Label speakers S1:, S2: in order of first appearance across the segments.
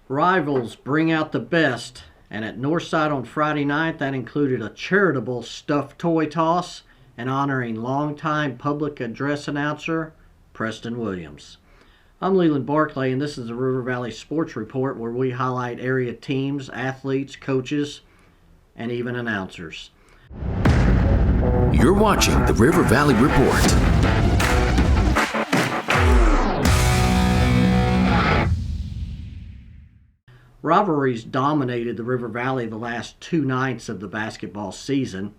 S1: Rivals bring out the best, and at Northside on Friday night, that included a charitable stuffed toy toss and honoring longtime public address announcer Preston Williams. I'm Leland Barclay, and this is the River Valley Sports Report, where we highlight area teams, athletes, coaches, and even announcers.
S2: You're watching the River Valley Report.
S1: Rivalries dominated the River Valley the last two nights of the basketball season.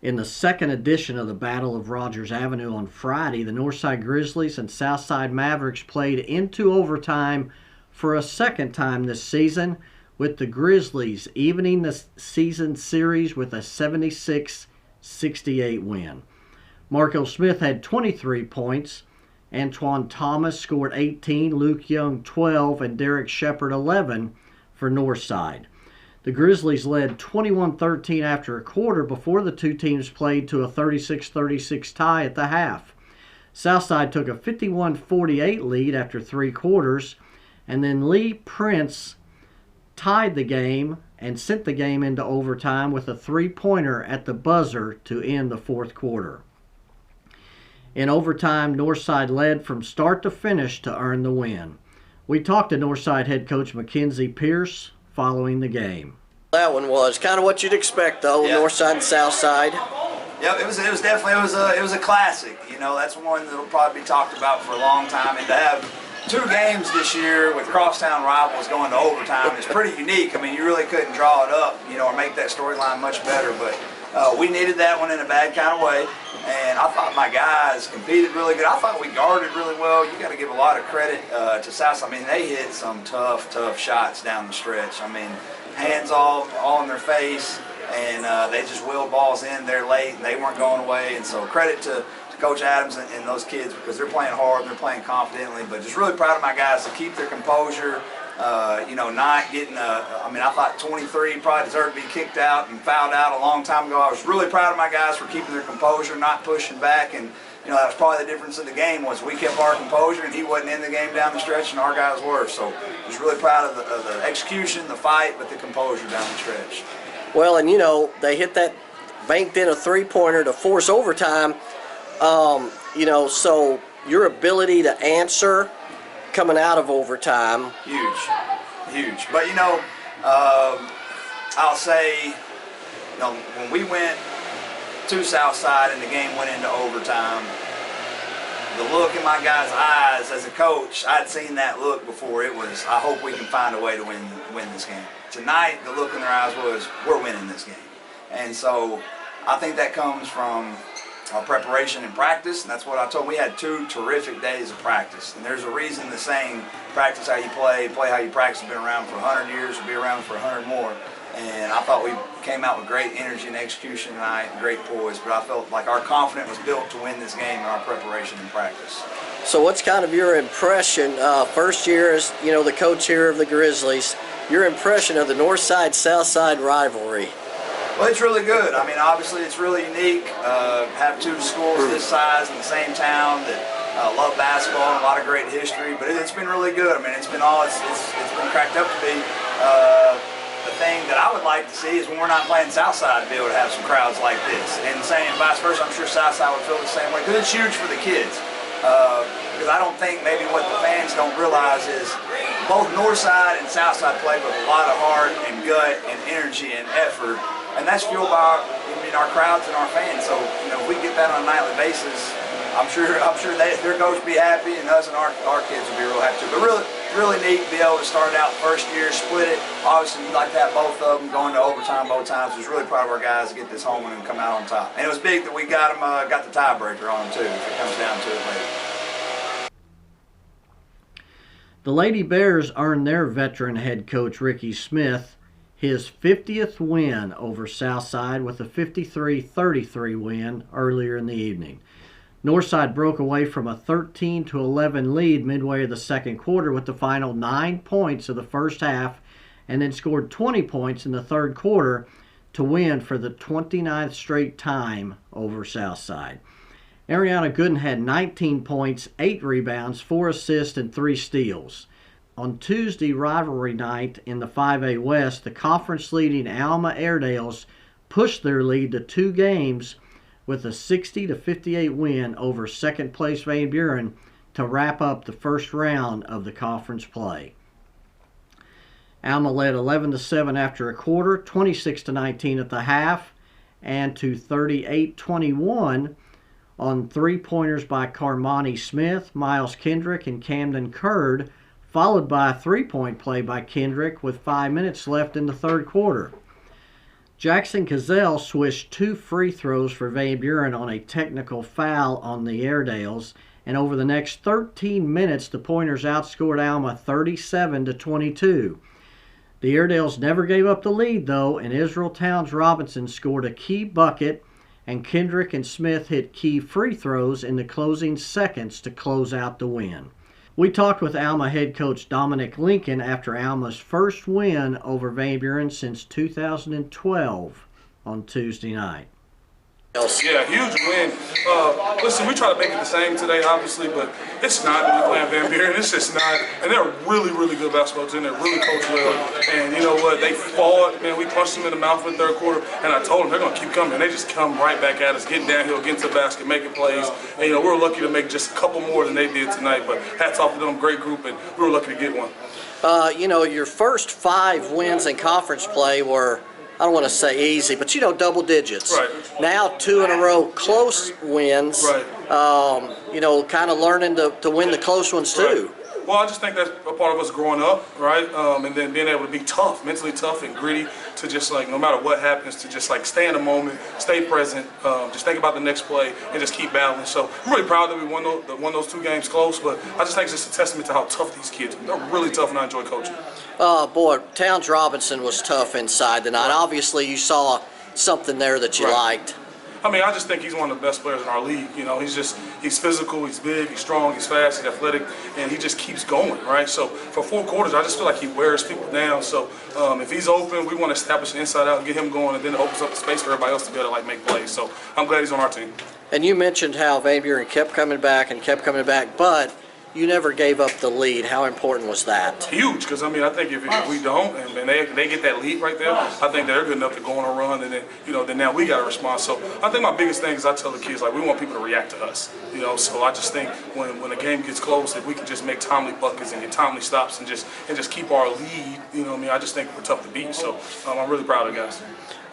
S1: In the second edition of the Battle of Rogers Ave on Friday, the Northside Grizzlies and Southside Mavericks played into overtime for a second time this season, with the Grizzlies evening the season series with a 76-68 win. Marco Smith had 23 points, Antoine Thomas scored 18, Luke Young 12, and Derek Shepard 11 for Northside. The Grizzlies led 21-13 after a quarter before the two teams played to a 36-36 tie at the half. Southside took a 51-48 lead after three quarters, and then Lee Prince tied the game and sent the game into overtime with a three-pointer at the buzzer to end the fourth quarter. In overtime, Northside led from start to finish to earn the win. We talked to Northside head coach Mackenzie Pierce following the game.
S3: That one was kind of what you'd expect, though. Yeah. Northside and Southside.
S4: Yep, it was definitely it was a classic. You know, that's one that'll probably be talked about for a long time. And to have two games this year with crosstown rivals going to overtime is pretty unique. I mean, you really couldn't draw it up, you know, or make that storyline much better. But we needed that one in a bad kind of way. And I thought my guys competed really good. I thought we guarded really well. You got to give a lot of credit to South. I mean, they hit some tough shots down the stretch. I mean, hands all in their face, and they just wheeled balls in there late, and they weren't going away. And so credit to Coach Adams and those kids, because they're playing hard and they're playing confidently. But just really proud of my guys to keep their composure. You know, not getting I mean, I thought 23 probably deserved to be kicked out and fouled out a long time ago. I was really proud of my guys for keeping their composure, not pushing back, and you know, that was probably the difference in the game, was we kept our composure and he wasn't in the game down the stretch, and our guys were. So just really proud of the execution, the fight, but the composure down the stretch.
S3: Well, and you know, they hit that, banked in a three-pointer to force overtime. You know, so your ability to answer coming out of overtime.
S4: Huge. But, you know, I'll say, you know, when we went to Southside and the game went into overtime, the look in my guys' eyes as a coach, I'd seen that look before. It was, I hope we can find a way to win this game. Tonight, the look in their eyes was, we're winning this game. And so I think that comes from our preparation and practice, and that's what I told them. We had 2 terrific days of practice, and there's a reason the saying, practice how you play how you practice, has been around for 100 years, will be around for 100 more. And I thought we came out with great energy and execution tonight, and great poise, but I felt like our confidence was built to win this game in our preparation and practice.
S3: So what's kind of your impression, first year as, you know, the coach here of the Grizzlies, your impression of the Northside-Southside rivalry?
S4: Well, it's really good. I mean, obviously it's really unique. Have 2 schools this size in the same town that love basketball and a lot of great history, but it's been really good. I mean, it's been been cracked up to be. The thing that I would like to see is when we're not playing Southside, to be able to have some crowds like this. And saying vice versa, I'm sure Southside would feel the same way, because it's huge for the kids. Because I don't think maybe what the fans don't realize is both Northside and Southside play with a lot of heart and gut and energy and effort. And that's fueled by our crowds and our fans. So, you know, if we get that on a nightly basis, I'm sure their coach will be happy, and us and our kids will be real happy too. But really neat to be able to start out first year, split it. Obviously, we'd like to have both of them going to overtime both times. Just really proud of our guys to get this home and come out on top. And it was big that we got the tiebreaker on them too, if it comes down to it later.
S1: The Lady Bears earned their veteran head coach Ricky Smith his 50th win over Southside with a 53-33 win earlier in the evening. Northside broke away from a 13-11 lead midway of the second quarter with the final 9 points of the first half, and then scored 20 points in the third quarter to win for the 29th straight time over Southside. Ariana Gooden had 19 points, 8 rebounds, 4 assists, and 3 steals. On Tuesday rivalry night in the 5A West, the conference-leading Alma Airedales pushed their lead to 2 games with a 60-58 win over second-place Van Buren to wrap up the first round of the conference play. Alma led 11-7 after a quarter, 26-19 at the half, and to 38-21 on 3-pointers by Carmani Smith, Miles Kendrick, and Camden Curd, followed by a 3-point play by Kendrick with 5 minutes left in the third quarter. Jackson Cazell swished 2 free throws for Van Buren on a technical foul on the Airedales, and over the next 13 minutes, the Pointers outscored Alma 37-22. The Airedales never gave up the lead, though, and Israel Towns Robinson scored a key bucket, and Kendrick and Smith hit key free throws in the closing seconds to close out the win. We talked with Alma head coach Dominic Lincoln after Alma's first win over Van Buren since 2012 on Tuesday night.
S5: Yeah, huge win. Listen, we try to make it the same today, obviously, but it's not when we're playing Van Buren. It's just not. And they're a really, really good basketball team. They're really coached well. And you know what? They fought. Man, we punched them in the mouth in the third quarter, and I told them they're going to keep coming. They just come right back at us, getting downhill, getting to the basket, making plays. And, you know, we were lucky to make just a couple more than they did tonight, but hats off to them. Great group, and we were lucky to get one.
S3: You know, your first 5 wins in conference play were, I don't want to say easy, but, you know, double digits.
S5: Right.
S3: Now 2 in a row close wins.
S5: Right.
S3: You know, kind of learning to win the close ones too.
S5: Right. Well, I just think that's a part of us growing up, right? And then being able to be tough, mentally tough and gritty to just like, no matter what happens, to just like stay in the moment, stay present, just think about the next play and just keep battling. So I'm really proud that we won those 2 games close, but I just think it's just a testament to how tough these kids are. They're really tough and I enjoy coaching.
S3: Boy, Towns Robinson was tough inside tonight. Obviously, you saw something there that you liked.
S5: I mean, I just think he's one of the best players in our league. You know, he's physical, he's big, he's strong, he's fast, he's athletic, and he just keeps going, right? So for 4 quarters, I just feel like he wears people down. So if he's open, we want to establish an inside out and get him going, and then it opens up the space for everybody else to be able to like make plays. So I'm glad he's on our team. And
S3: you mentioned how Van Buren kept coming back, but you never gave up the lead. How important was that?
S5: Huge, because I mean, I think if we don't, and they get that lead right there, I think they're good enough to go on a run, and then then now we got to respond. So I think my biggest thing is I tell the kids like we want people to react to us, So I just think when a game gets close, if we can just make timely buckets and get timely stops and just keep our lead, I just think we're tough to beat. So I'm really proud of the guys.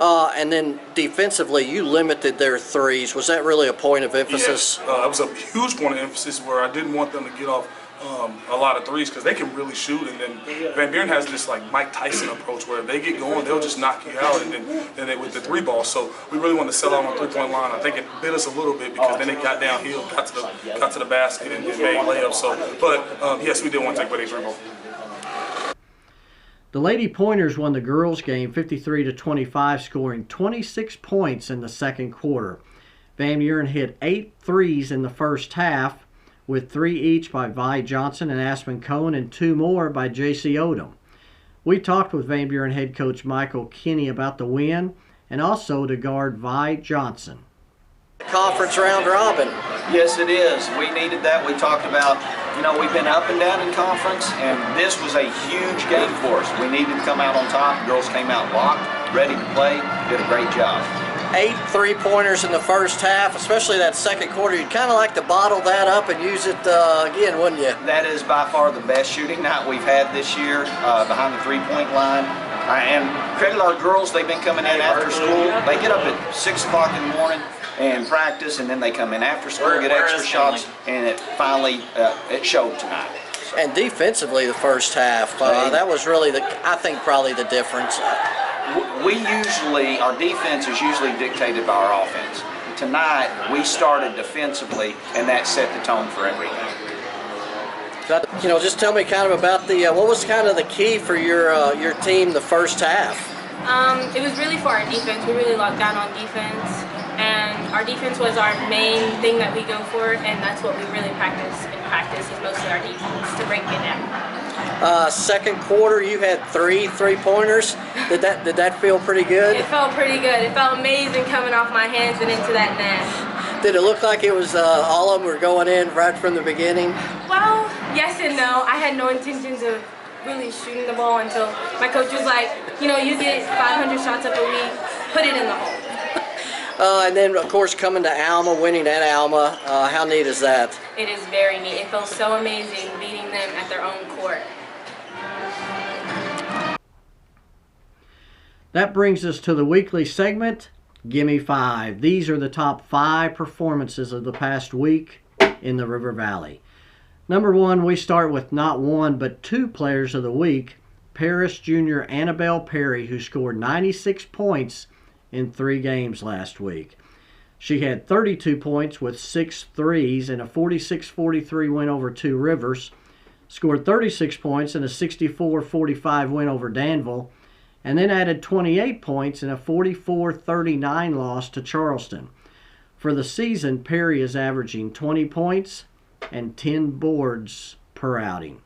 S3: And then defensively, you limited their threes. Was that really a point of emphasis?
S5: Yes, it was a huge point of emphasis where I didn't want them to get off a lot of threes because they can really shoot. And then Van Buren has this like Mike Tyson approach where if they get going, they'll just knock you out. And then they, with the 3 ball, so we really wanted to sell out on the 3-point line. I think it bit us a little bit because then they got downhill, got to the basket, and made layups. So, but yes, we did want to take away the 3 ball.
S1: The Lady Pointers won the girls' game 53-25, scoring 26 points in the second quarter. Van Buren hit 8 threes in the first half, with 3 each by Vi Johnson and Aspen Cohen and 2 more by J.C. Odom. We talked with Van Buren head coach Michael Kinney about the win and also to guard Vi Johnson.
S3: Conference round robin.
S6: Yes, it is. We needed that. We talked about, we've been up and down in conference, and this was a huge game for us. We needed to come out on top. The girls came out locked, ready to play, did a great job.
S3: 8 3-pointers in the first half, especially that second quarter. You'd kind of like to bottle that up and use it again, wouldn't you?
S6: That is by far the best shooting night we've had this year behind the 3-point line. And credit our girls, they've been coming in after school. They get up at 6 o'clock in the morning and practice, and then they come in after school, get extra shots, and it finally it showed tonight.
S3: And defensively, the first half, that was really I think probably the difference.
S6: Our defense is usually dictated by our offense. Tonight, we started defensively, and that set the tone for everything.
S3: Just tell me kind of about what was kind of the key for your team the first half?
S7: It was really for our defense. We really locked down on defense, and our defense was our main thing that we go for, and that's what we really practice. And practice is mostly our defense to break it down.
S3: Second quarter, you had 3 3-pointers. Did that feel pretty good?
S7: It felt pretty good. It felt amazing coming off my hands and into that net.
S3: Did it look like it was all of them were going in right from the beginning?
S7: Well, yes and no. I had no intentions of really shooting the ball until my coach was like, you know, you get 500 shots up a week, put it in the hole.
S3: And then, of course, coming to Alma, winning at Alma, how neat is that?
S7: It is very neat. It feels so amazing beating them at their own court.
S1: That brings us to the weekly segment, Gimme 5. These are the top 5 performances of the past week in the River Valley. Number 1, we start with not 1 but 2 players of the week, Paris Jr. Annabelle Perry, who scored 96 points in 3 games last week. She had 32 points with 6 threes and a 46-43 win over Two Rivers, scored 36 points in a 64-45 win over Danville, and then added 28 points in a 44-39 loss to Charleston. For the season, Perry is averaging 20 points and 10 boards per outing.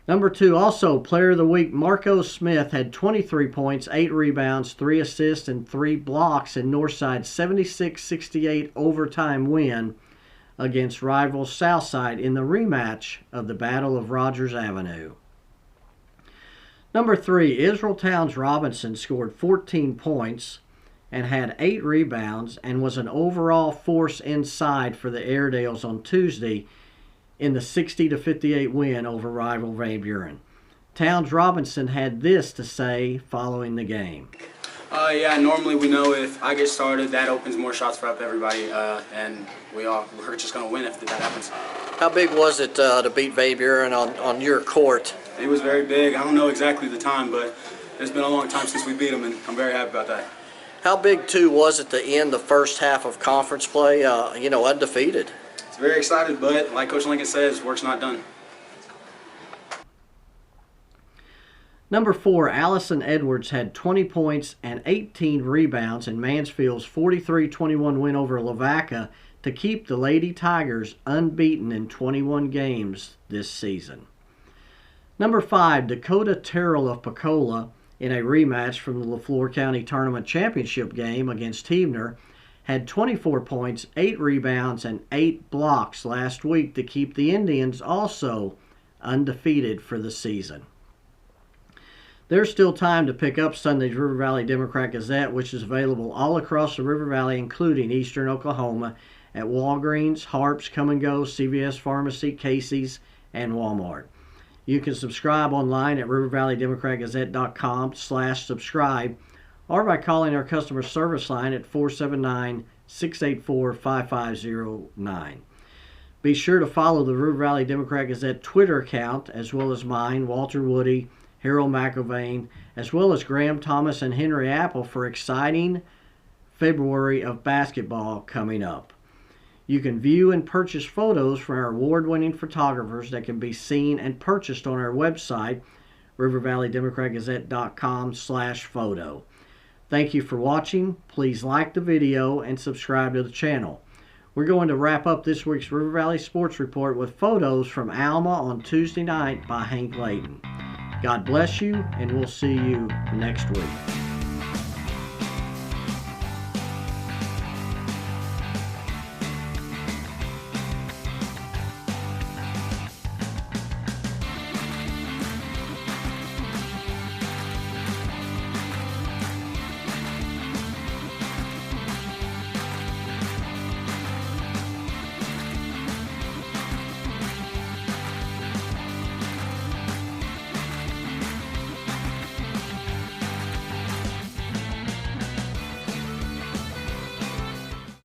S1: Number 2, also Player of the Week, Marco Smith had 23 points, 8 rebounds, 3 assists, and 3 blocks in Northside's 76-68 overtime win against rival Southside in the rematch of the Battle of Rogers Avenue. Number 3, Israel Towns Robinson scored 14 points and had 8 rebounds and was an overall force inside for the Airedales on Tuesday in the 60-58 win over rival Van Buren. Towns Robinson had this to say following the game.
S8: Yeah, normally we know if I get started, that opens more shots for everybody, and we're just going to win if that happens.
S3: How big was it to beat Van Buren on your court?
S8: It was very big. I don't know exactly the time, but it's been a long time since we beat them, and I'm very happy about that.
S3: How big, too, was it to end the first half of conference play, undefeated?
S8: It's very excited, but like Coach Lincoln says, work's not done.
S1: Number 4, Allison Edwards had 20 points and 18 rebounds in Mansfield's 43-21 win over Lavaca to keep the Lady Tigers unbeaten in 21 games this season. Number 5, Dakota Terrell of Pecola, in a rematch from the LeFlore County Tournament Championship game against Heavener, had 24 points, 8 rebounds, and 8 blocks last week to keep the Indians also undefeated for the season. There's still time to pick up Sunday's River Valley Democrat-Gazette, which is available all across the River Valley, including eastern Oklahoma, at Walgreens, Harps, Come and Go, CVS Pharmacy, Casey's, and Walmart. You can subscribe online at rivervalleydemocratgazette.com/subscribe or by calling our customer service line at 479-684-5509. Be sure to follow the River Valley Democrat-Gazette Twitter account, as well as mine, Walter Woody, Harold McIlvain, as well as Graham Thomas and Henry Apple for exciting February of basketball coming up. You can view and purchase photos from our award-winning photographers that can be seen and purchased on our website, rivervalleydemocratgazette.com/photo. Thank you for watching. Please like the video and subscribe to the channel. We're going to wrap up this week's River Valley Sports Report with photos from Alma on Tuesday night by Hank Layton. God bless you, and we'll see you next week.